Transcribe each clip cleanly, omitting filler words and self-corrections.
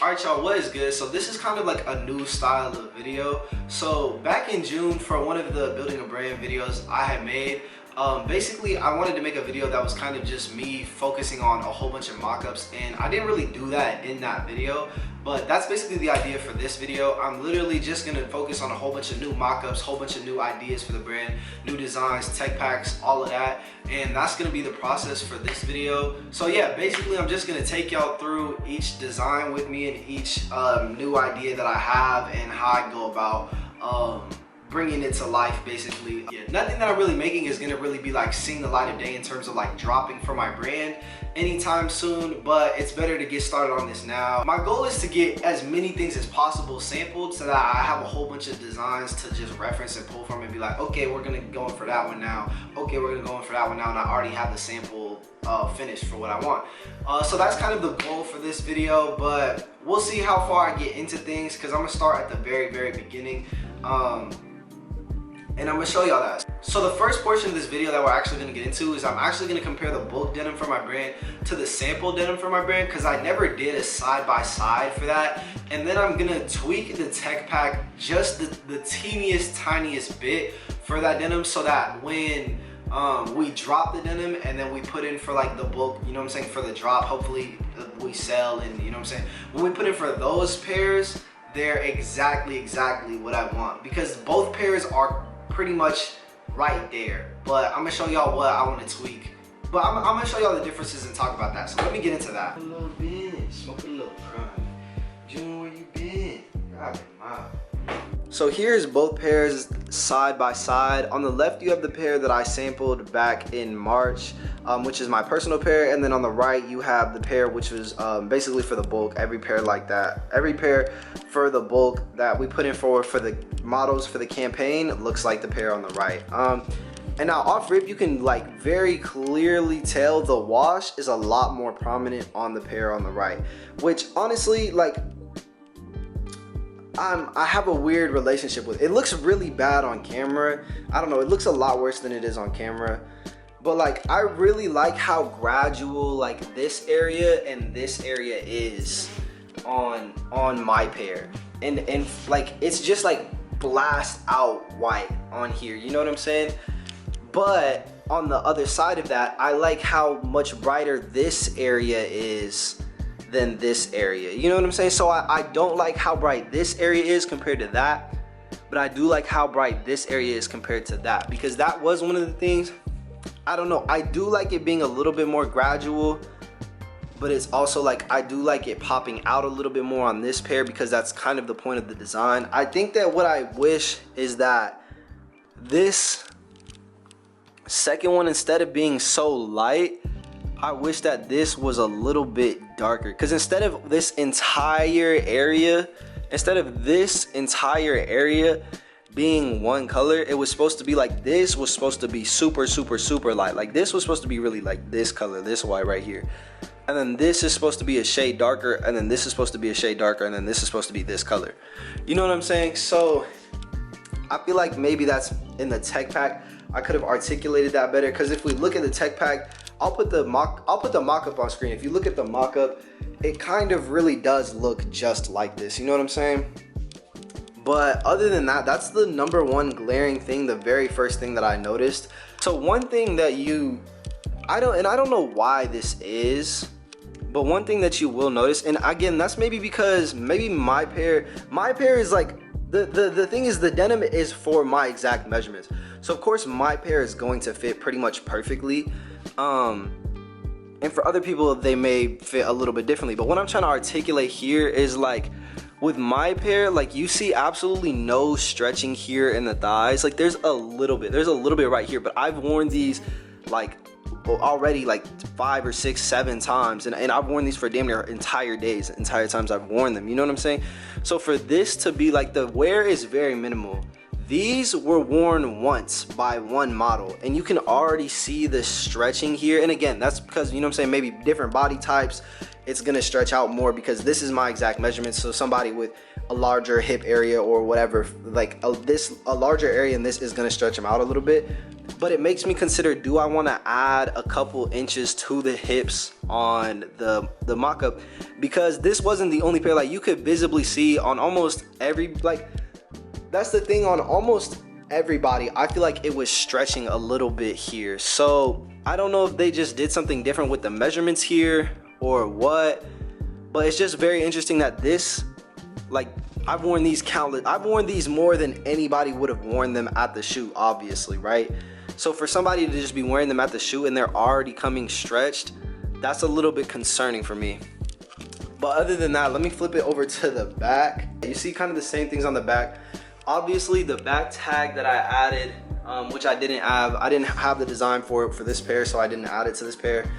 Alright y'all, what is good? So this is kind of like a new style of video. So back in June, for one of the building a brand videos I had made, basically I wanted to make a video that was kind of just me focusing on a whole bunch of mock-ups, and I didn't really do that in that video, but that's basically the idea for this video. I'm literally just gonna focus on a whole bunch of new mock-ups, whole bunch of new ideas for the brand, new designs, tech packs, all of that, and that's gonna be the process for this video. So yeah, basically I'm just gonna take y'all through each design with me and each new idea that I have and how I go about bringing it to life, basically. Yeah, nothing that I'm really making is gonna really be like seeing the light of day in terms of like dropping for my brand anytime soon, but it's better to get started on this now. My goal is to get as many things as possible sampled so that I have a whole bunch of designs to just reference and pull from and be like, okay, we're gonna go in for that one now. Okay, we're gonna go in for that one now, and I already have the sample finished for what I want. So that's kind of the goal for this video, but we'll see how far I get into things because I'm gonna start at the very beginning. And I'm gonna show y'all that. So the first portion of this video that we're actually gonna get into is I'm actually gonna compare the bulk denim for my brand to the sample denim for my brand, because I never did a side-by-side for that. And then I'm gonna tweak the tech pack just the teeniest, tiniest bit for that denim, so that when we drop the denim and then we put in for like the bulk, you know what I'm saying, for the drop, hopefully we sell, and you know what I'm saying, when we put in for those pairs, they're exactly what I want, because both pairs are pretty much right there, but I'm gonna show y'all what I want to tweak. But I'm gonna show y'all the differences and talk about that. So let me get into that. A little bit, smoke a little crime. June, where you been? God, so here's both pairs side by side. On the left, you have the pair that I sampled back in March, which is my personal pair, and then on the right, you have the pair which was basically for the bulk. Every pair like that, every pair for the bulk that we put in for the models for the campaign looks like the pair on the right. And now off rip, you can like very clearly tell the wash is a lot more prominent on the pair on the right, which honestly, like, I have a weird relationship with it. It looks really bad on camera. I don't know, it looks a lot worse than it is on camera. But like, I really like how gradual like this area and this area is on my pair. And like, it's just like blast out white on here, you know what I'm saying? But on the other side of that, I like how much brighter this area is than this area, you know what I'm saying? So I don't like how bright this area is compared to that, but I do like how bright this area is compared to that, because that was one of the things, I don't know, I do like it being a little bit more gradual, but it's also like I do like it popping out a little bit more on this pair, because that's kind of the point of the design. I think that what I wish is that this second one, instead of being so light, I wish that this was a little bit darker, because instead of this entire area being one color, it was supposed to be like, this was supposed to be super light. Like this was supposed to be really like this color, this white right here, and then this is supposed to be a shade darker, and then this is supposed to be a shade darker, and then this is supposed to be this color, you know what I'm saying? So I feel like maybe that's in the tech pack, I could have articulated that better, because if we look at the tech pack, I'll put the mock-up on screen. If you look at the mock-up, it kind of really does look just like this, you know what I'm saying? But other than that, that's the number one glaring thing, the very first thing that I noticed. So one thing that I don't know why this is, but one thing that you will notice, and again, that's maybe because maybe my pair is like, the thing is, the denim is for my exact measurements. So of course my pair is going to fit pretty much perfectly. And for other people, they may fit a little bit differently. But what I'm trying to articulate here is like, with my pair, like you see absolutely no stretching here in the thighs. Like there's a little bit right here, but I've worn these like already like 5 or 6, 7 times, and I've worn these for damn near entire times I've worn them, you know what I'm saying? So for this to be like, the wear is very minimal. These were worn once by one model, and you can already see the stretching here. And again, that's because, you know what I'm saying, maybe different body types, it's gonna stretch out more, because this is my exact measurement. So somebody with a larger hip area or whatever, like a larger area in this is gonna stretch them out a little bit. But it makes me consider, do I want to add a couple inches to the hips on the mock-up? Because this wasn't the only pair. Like, you could visibly see on almost every, like, that's the thing, on almost everybody, I feel like it was stretching a little bit here. So I don't know if they just did something different with the measurements here or what, but it's just very interesting that this, like, I've worn these more than anybody would have worn them at the shoot, obviously, right? So for somebody to just be wearing them at the shoot and they're already coming stretched, that's a little bit concerning for me. But other than that, let me flip it over to the back. You see kind of the same things on the back. Obviously the back tag that I added, which I didn't have the design for it for this pair, so I didn't add it to this pair.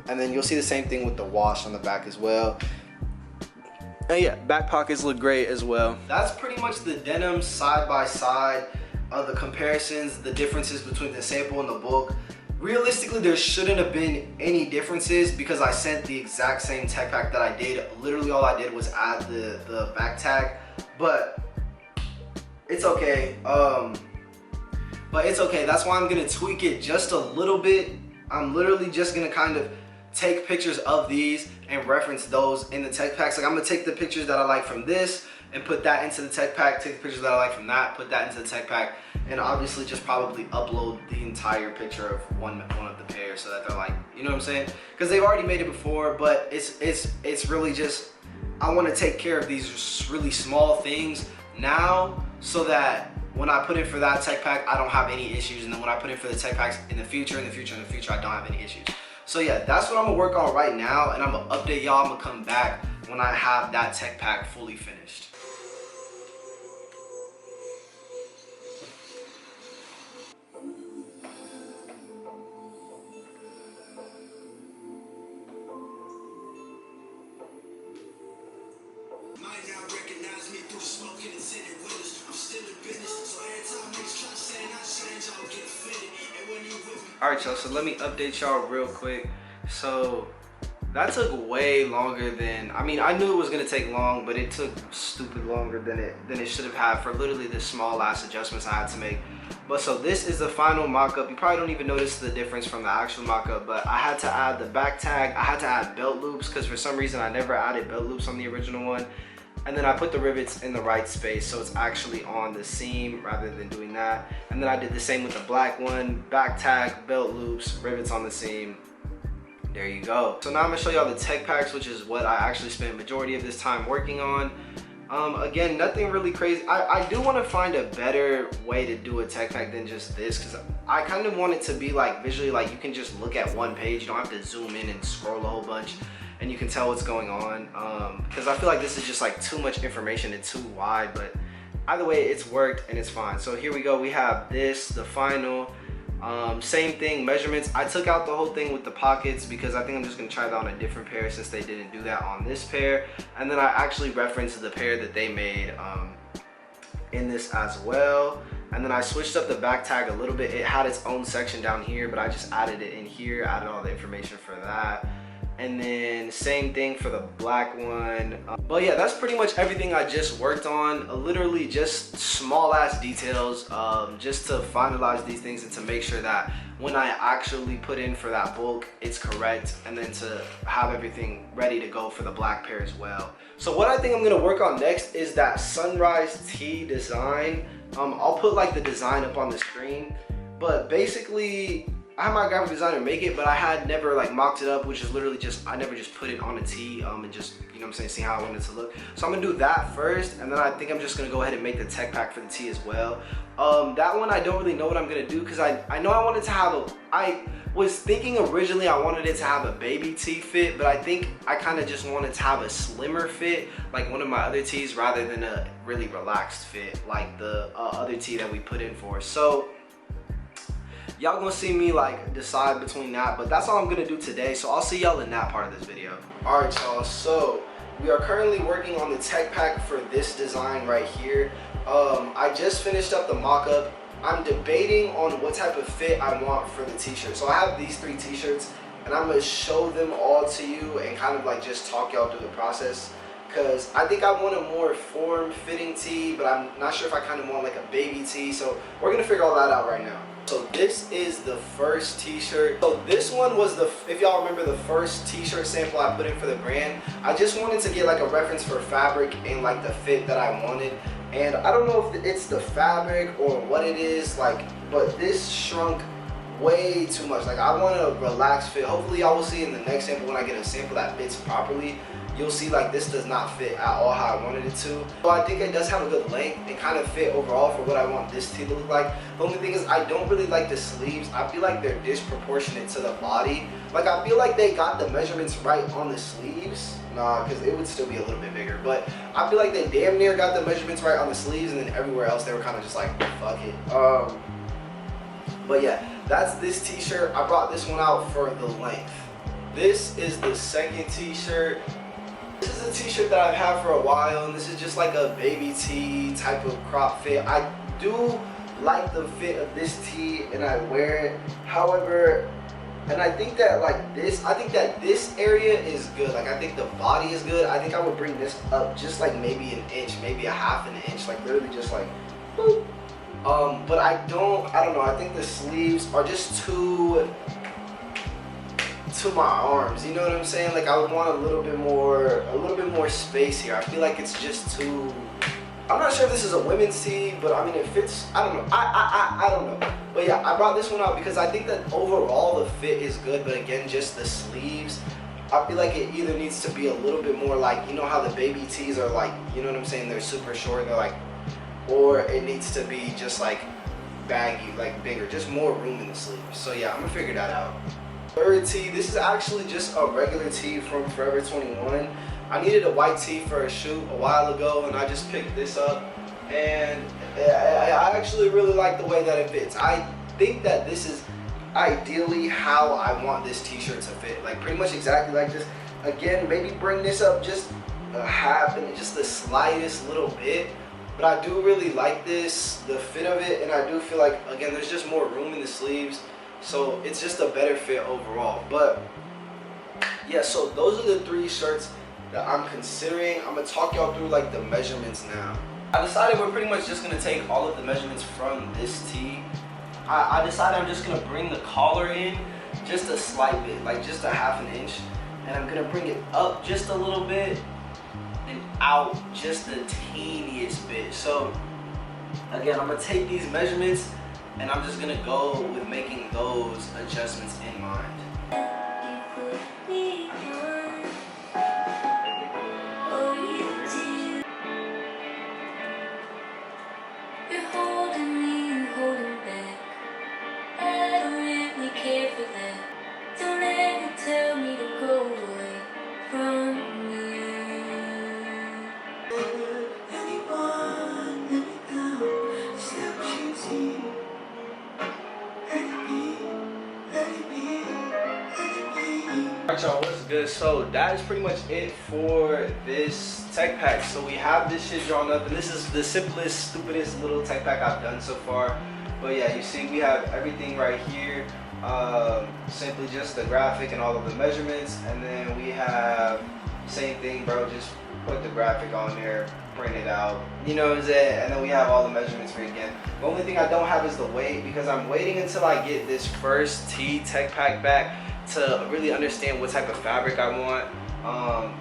And then you'll see the same thing with the wash on the back as well. And yeah, back pockets look great as well. That's pretty much the denim side by side. The comparisons, the differences between the sample and the book. Realistically, there shouldn't have been any differences because I sent the exact same tech pack that I did. Literally all I did was add the back tag, but it's okay. But it's okay. That's why I'm gonna tweak it just a little bit. I'm literally just gonna kind of take pictures of these and reference those in the tech packs. Like, I'm gonna take the pictures that I like from this and put that into the tech pack, take the pictures that I like from that, put that into the tech pack, and obviously just probably upload the entire picture of one of the pairs so that they're like, you know what I'm saying? Because they've already made it before, but it's really just, I want to take care of these really small things now so that when I put in for that tech pack, I don't have any issues, and then when I put in for the tech packs in the future, I don't have any issues. So yeah, that's what I'm gonna work on right now, and I'm gonna update y'all. I'm gonna come back when I have that tech pack fully finished. Alright y'all, so let me update y'all real quick. So that took way longer than, I mean, I knew it was gonna take long, but it took stupid longer than it should have had for literally the small ass adjustments I had to make. But so this is the final mock-up. You probably don't even notice the difference from the actual mock-up, but I had to add the back tag, I had to add belt loops because for some reason I never added belt loops on the original one. And then I put the rivets in the right space so it's actually on the seam rather than doing that. And then I did the same with the black one, back tag, belt loops, rivets on the seam. There you go. So now I'm gonna show y'all the tech packs, which is what I actually spent majority of this time working on. Again, nothing really crazy. I do want to find a better way to do a tech pack than just this, because I kind of want it to be like visually, like you can just look at one page. You don't have to zoom in and scroll a whole bunch and you can tell what's going on, because I feel like this is just like too much information and too wide, but either way it's worked and it's fine. So here we go, we have this, the final, same thing, measurements. I took out the whole thing with the pockets because I think I'm just gonna try that on a different pair since they didn't do that on this pair. And then I actually referenced the pair that they made in this as well. And then I switched up the back tag a little bit. It had its own section down here, but I just added it in here, added all the information for that. And then same thing for the black one. But yeah, that's pretty much everything I just worked on. Literally just small ass details, just to finalize these things and to make sure that when I actually put in for that bulk, it's correct, and then to have everything ready to go for the black pair as well. So what I think I'm gonna work on next is that sunrise tee design. I'll put like the design up on the screen, but basically I had my graphic designer make it, but I had never like mocked it up, which is literally just, I never just put it on a tee and just, you know what I'm saying, see how I want it to look. So I'm gonna do that first, and then I think I'm just gonna go ahead and make the tech pack for the tee as well. That one I don't really know what I'm gonna do, because I know I wanted to have I was thinking originally I wanted it to have a baby tee fit, but I think I kind of just wanted to have a slimmer fit like one of my other tees rather than a really relaxed fit like the other tee that we put in for. So y'all gonna see me like decide between that, but that's all I'm gonna do today. So I'll see y'all in that part of this video. All right, y'all, so we are currently working on the tech pack for this design right here. I just finished up the mock-up. I'm debating on what type of fit I want for the t-shirt. So I have these 3 t-shirts, and I'm gonna show them all to you and kind of like just talk y'all through the process, because I think I want a more form-fitting tee, but I'm not sure if I kind of want like a baby tee. So we're gonna figure all that out right now. So this is the first t-shirt. So this one was if y'all remember the first t-shirt sample I put in for the brand. I just wanted to get like a reference for fabric and like the fit that I wanted. And I don't know if it's the fabric or what it is, like, but this shrunk way too much. Like, I want a relaxed fit. Hopefully y'all will see in the next sample when I get a sample that fits properly. You'll see like this does not fit at all how I wanted it to. So I think it does have a good length and kind of fit overall for what I want this tee to look like. The only thing is I don't really like the sleeves. I feel like they're disproportionate to the body. Like, I feel like they got the measurements right on the sleeves. Nah, because it would still be a little bit bigger. But I feel like they damn near got the measurements right on the sleeves, and then everywhere else they were kind of just like, fuck it. But yeah, that's this t-shirt. I brought this one out for the length. This is the second t-shirt. This is a t-shirt that I've had for a while, and this is just like a baby tee type of crop fit. I do like the fit of this tee, and I wear it. However, and I think that like this, I think that this area is good. Like, I think the body is good. I think I would bring this up just like maybe an inch, maybe a half an inch, like literally just like, boop. But I don't know. I think the sleeves are just too to my arms, you know what I'm saying? Like, I would want a little bit more space here. I feel like it's just too, I'm not sure if this is a women's tee, but I mean, it fits. I don't know. I don't know. But yeah, I brought this one out because I think that overall the fit is good, but again, just the sleeves, I feel like it either needs to be a little bit more like, you know how the baby tees are like, you know what I'm saying? They're super short, they're like, or it needs to be just like baggy, like bigger, just more room in the sleeves. So yeah, I'm gonna figure that out. Third tee, this is actually just a regular tee from Forever 21. I needed a white tee for a shoot a while ago, and I just picked this up, and I actually really like the way that it fits. I think that this is ideally how I want this t-shirt to fit, like pretty much exactly like this. Again, maybe bring this up just a half and just the slightest little bit, but I do really like this, the fit of it, and I do feel like, again, there's just more room in the sleeves. So it's just a better fit overall. But yeah, so those are the three shirts that I'm considering. I'm gonna talk y'all through like the measurements now. I decided we're pretty much just gonna take all of the measurements from this tee. I decided I'm just gonna bring the collar in just a slight bit, like just a half an inch, and I'm gonna bring it up just a little bit and out just the teeniest bit. So again, I'm gonna take these measurements and I'm just gonna go with making those adjustments in mind. Alright y'all, what's good? So that is pretty much it for this tech pack. So we have this shit drawn up, and this is the simplest, stupidest little tech pack I've done so far. But yeah, you see we have everything right here. Simply just the graphic and all of the measurements, and then we have same thing, bro, just put the graphic on there, print it out, you know what I'm saying? And then we have all the measurements for it again. The only thing I don't have is the weight, because I'm waiting until I get this first tee tech pack back to really understand what type of fabric I want.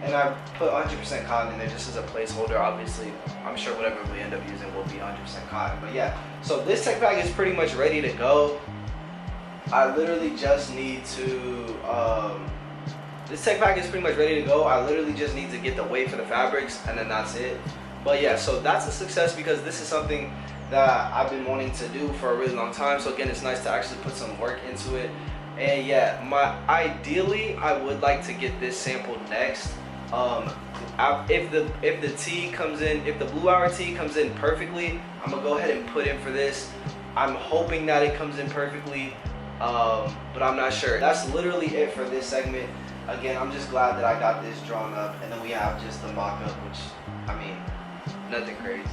And I put 100% cotton in there just as a placeholder. Obviously, I'm sure whatever we end up using will be 100% cotton. But yeah, so this tech pack is pretty much ready to go. I literally just need to, this tech pack is pretty much ready to go. I literally just need to get the weight for the fabrics, and then that's it. But yeah, so that's a success because this is something that I've been wanting to do for a really long time. So again, it's nice to actually put some work into it. And yeah, ideally I would like to get this sample next. If the tee comes in, if the Blue Hour tee comes in perfectly, I'm gonna go ahead and put in for this. I'm hoping that it comes in perfectly, but I'm not sure. That's literally it for this segment. Again, I'm just glad that I got this drawn up, and then we have just the mock-up, which, I mean, nothing crazy.